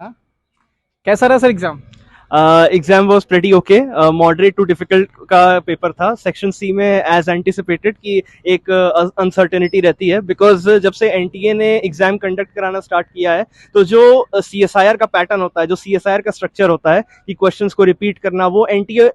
हाँ, कैसा रहा sir exam? Exam was pretty okay, moderate to difficult का पेपर था। सेक्शन सी में एज एंटिसिपेटेड कि एक अनसर्टेनिटी रहती है, बिकॉज जब से एनटीए ने एग्जाम कंडक्ट कराना स्टार्ट किया है, तो जो सीएसआईआर का पैटर्न होता है, जो सीएसआईआर का स्ट्रक्चर होता है कि क्वेश्चंस को रिपीट करना, वो एनटीए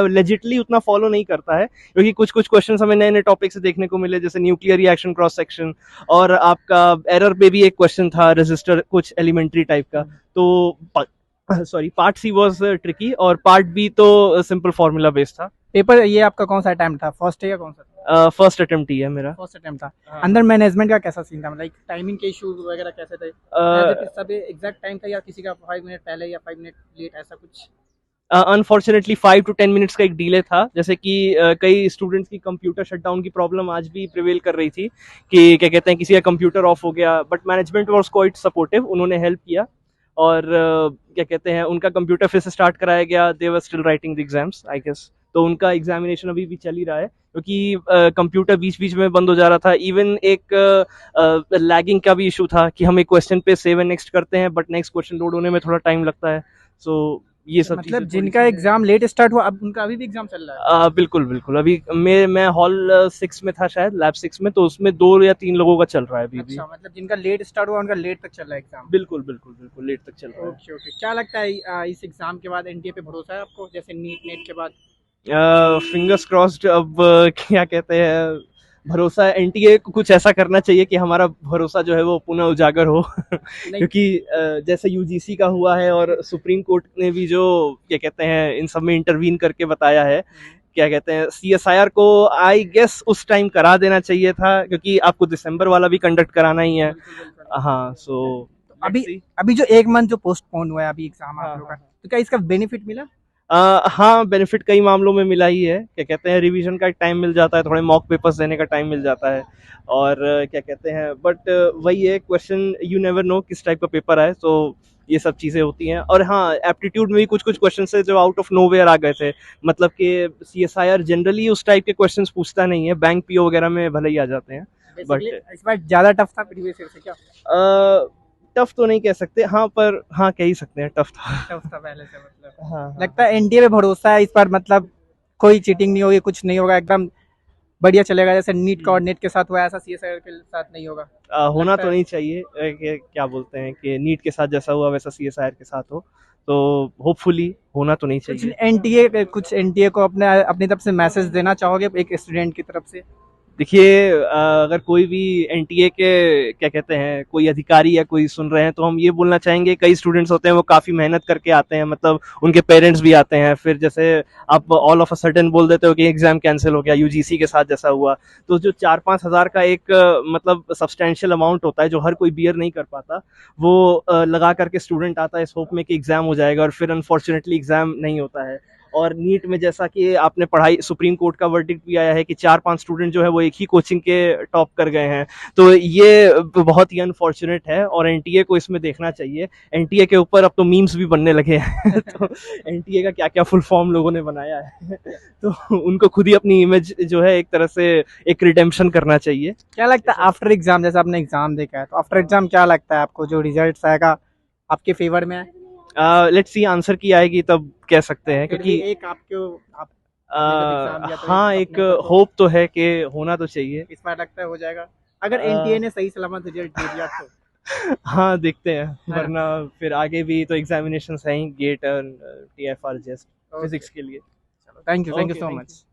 लेजिटली उतना फॉलो नहीं करता है, क्योंकि कुछ कुछ क्वेश्चन हमें नए नए टॉपिक से देखने को मिले, जैसे न्यूक्लियर रिएक्शन क्रॉस सेक्शन, और आपका एरर पे भी एक क्वेश्चन था रजिस्टर कुछ एलिमेंट्री टाइप का। तो sorry, part C was tricky और पार्ट बी तो सिंपल फार्मूला बेस्ड था। पेपर ये आपका कौन सा अटेम्प्ट था, फर्स्ट है या कौन सा था? फर्स्ट अटेम्प्ट ही है मेरा। फर्स्ट अटेम्प्ट था। हाँ। अंदर मैनेजमेंट का कैसा सीन था, लाइक टाइमिंग के इश्यूज वगैरह कैसे थे? एज इट इज सब एग्जैक्ट टाइम था या किसी का 5 मिनट पहले या 5 मिनट लेट, ऐसा कुछ? अनफॉर्चुनेटली 5 to 10 मिनट्स का एक डिले था, जैसे कि कई स्टूडेंट्स की कंप्यूटर शटडाउन की प्रॉब्लम आज भी प्रिवेल कर रही थी कि क्या कहते हैं किसी का कंप्यूटर ऑफ हो गया, but management was quite supportive, उन्होंने हेल्प किया और क्या कहते हैं उनका कंप्यूटर फिर से स्टार्ट कराया गया। They were still writing the exams I guess, तो उनका एग्जामिनेशन अभी भी चल ही रहा है, क्योंकि कंप्यूटर बीच बीच में बंद हो जा रहा था। इवन एक लैगिंग का भी इशू था कि हम एक क्वेश्चन पे सेव एंड नेक्स्ट करते हैं, बट नेक्स्ट क्वेश्चन लोड होने में थोड़ा टाइम लगता है। सो ये सब चीजें मतलब थोड़ी जिनका सी। एग्जाम लेट स्टार्ट हुआ अब उनका अभी भी एग्जाम चल रहा है? बिल्कुल बिल्कुल, अभी मैं हॉल 6 में था, शायद लैब 6 में, तो उसमें 2 या 3 लोगों का चल रहा है अभी भी। अच्छा, मतलब जिनका लेट स्टार्ट हुआ उनका लेट तक चल रहा है एग्जाम? बिल्कुल बिल्कुल बिल्कुल, लेट तक चल रहा ओके ओके, क्या लगता है इस एग्जाम के बाद एनटीए पे भरोसा है आपको, जैसे नीट नेट के बाद? है। Fingers crossed. अब क्या कहते हैं, भरोसा एनटीए को कुछ ऐसा करना चाहिए कि हमारा भरोसा जो है वो पुनः उजागर हो नहीं। क्योंकि जैसे यूजीसी का हुआ है और सुप्रीम कोर्ट ने भी जो क्या कहते हैं इन सब में इंटरवीन करके बताया है, क्या कहते हैं सीएसआईआर को आई गेस उस टाइम करा देना चाहिए था, क्योंकि आपको दिसंबर वाला भी कंडक्ट कराना ही है। बिल्कुल बिल्कुल। हाँ, सो तो लेट्स अभी सी। अभी जो एक मंथ जो पोस्टपोन हुआ है अभी एग्जाम आप हाँ लोगों का, हाँ तो क्या इसका बेनिफिट मिला? हाँ, बेनिफिट कई मामलों में मिला ही है। क्या कहते हैं रिवीजन का एक टाइम मिल जाता है, थोड़े मॉक पेपर्स देने का टाइम मिल जाता है, और क्या कहते हैं बट वही है, क्वेश्चन यू नेवर नो किस टाइप का पेपर है, तो ये सब चीज़ें होती हैं। और हाँ, एप्टीट्यूड में भी कुछ कुछ क्वेश्चन है जो आउट ऑफ नोवेयर आ गए थे, मतलब कि सीएसआईआर जनरली उस टाइप के क्वेश्चन पूछता नहीं है, बैंक पीओ वगैरह में भले ही आ जाते हैं, बेसिकली बट इस बार ज्यादा टफ था प्रीवियस ईयर से क्या? टफ तो नहीं कह सकते, हाँ, पर हाँ कह ही सकते हैं टफ था। टफ था पहले से, मतलब हाँ हाँ लगता हाँ। है एनडीए पे भरोसा है इस बार, मतलब कोई चीटिंग नहीं होगी, कुछ नहीं होगा, एकदम बढ़िया चलेगा, जैसे नीट का और नेट के साथ हुआ ऐसा सीएसआईआर के साथ नहीं होगा? होना लगता तो है नहीं चाहिए क्या बोलते हैं कि नीट के साथ जैसा हुआ वैसा सीएसआईआर के साथ हो, तो होपफुली होना तो नहीं कुछ चाहिए। एनटीए को अपने अपनी तरफ से मैसेज देना चाहोगे एक स्टूडेंट की तरफ से? देखिए, अगर कोई भी एनटीए के क्या कहते हैं कोई अधिकारी या कोई सुन रहे हैं, तो हम ये बोलना चाहेंगे, कई स्टूडेंट्स होते हैं वो काफ़ी मेहनत करके आते हैं, मतलब उनके पेरेंट्स भी आते हैं, फिर जैसे आप ऑल ऑफ अ सडन बोल देते हो कि एग्जाम कैंसिल हो गया यूजीसी के साथ जैसा हुआ, तो जो 4-5 हज़ार का एक मतलब सब्सटेंशियल अमाउंट होता है जो हर कोई बियर नहीं कर पाता, वो लगा करके स्टूडेंट आता है इस होप में कि एग्जाम हो जाएगा, और फिर अनफॉर्चुनेटली एग्जाम नहीं होता है। और नीट में जैसा कि आपने पढ़ाई, सुप्रीम कोर्ट का वर्डिक्ट भी आया है कि 4-5 स्टूडेंट जो है वो एक ही कोचिंग के टॉप कर गए हैं, तो ये बहुत ही अनफॉर्चुनेट है और एनटीए को इसमें देखना चाहिए। एनटीए के ऊपर अब तो मीम्स भी बनने लगे हैं तो एनटीए का क्या क्या फुल फॉर्म लोगों ने बनाया है तो उनको खुद ही अपनी इमेज जो है एक तरह से एक रिडेम्पशन करना चाहिए। क्या लगता है आफ्टर एग्जाम, जैसे आपने एग्जाम देखा है तो आफ्टर एग्जाम क्या लगता है आपको, जो रिजल्ट आएगा आपके फेवर में है? लेट्स सी, आंसर की आएगी तब कह सकते हैं, फिर भी क्योंकि एक आपको, आपने जब एग्जाम दिया तो एक हाँ, एक अपने ऊपर तो होप तो है कि होना तो चाहिए। इस बार लगता है हो जाएगा, अगर एनटीए अ, ने सही सलामत रिजल्ट दे दिया तो, हाँ, देखते हैं, है ना? वरना फिर आगे भी तो एग्जामिनेशन हैं ही, गेट और टीएफआर जस्ट ओके, फिजिक्स के लिए। चलो thank you okay, so thank you. Much.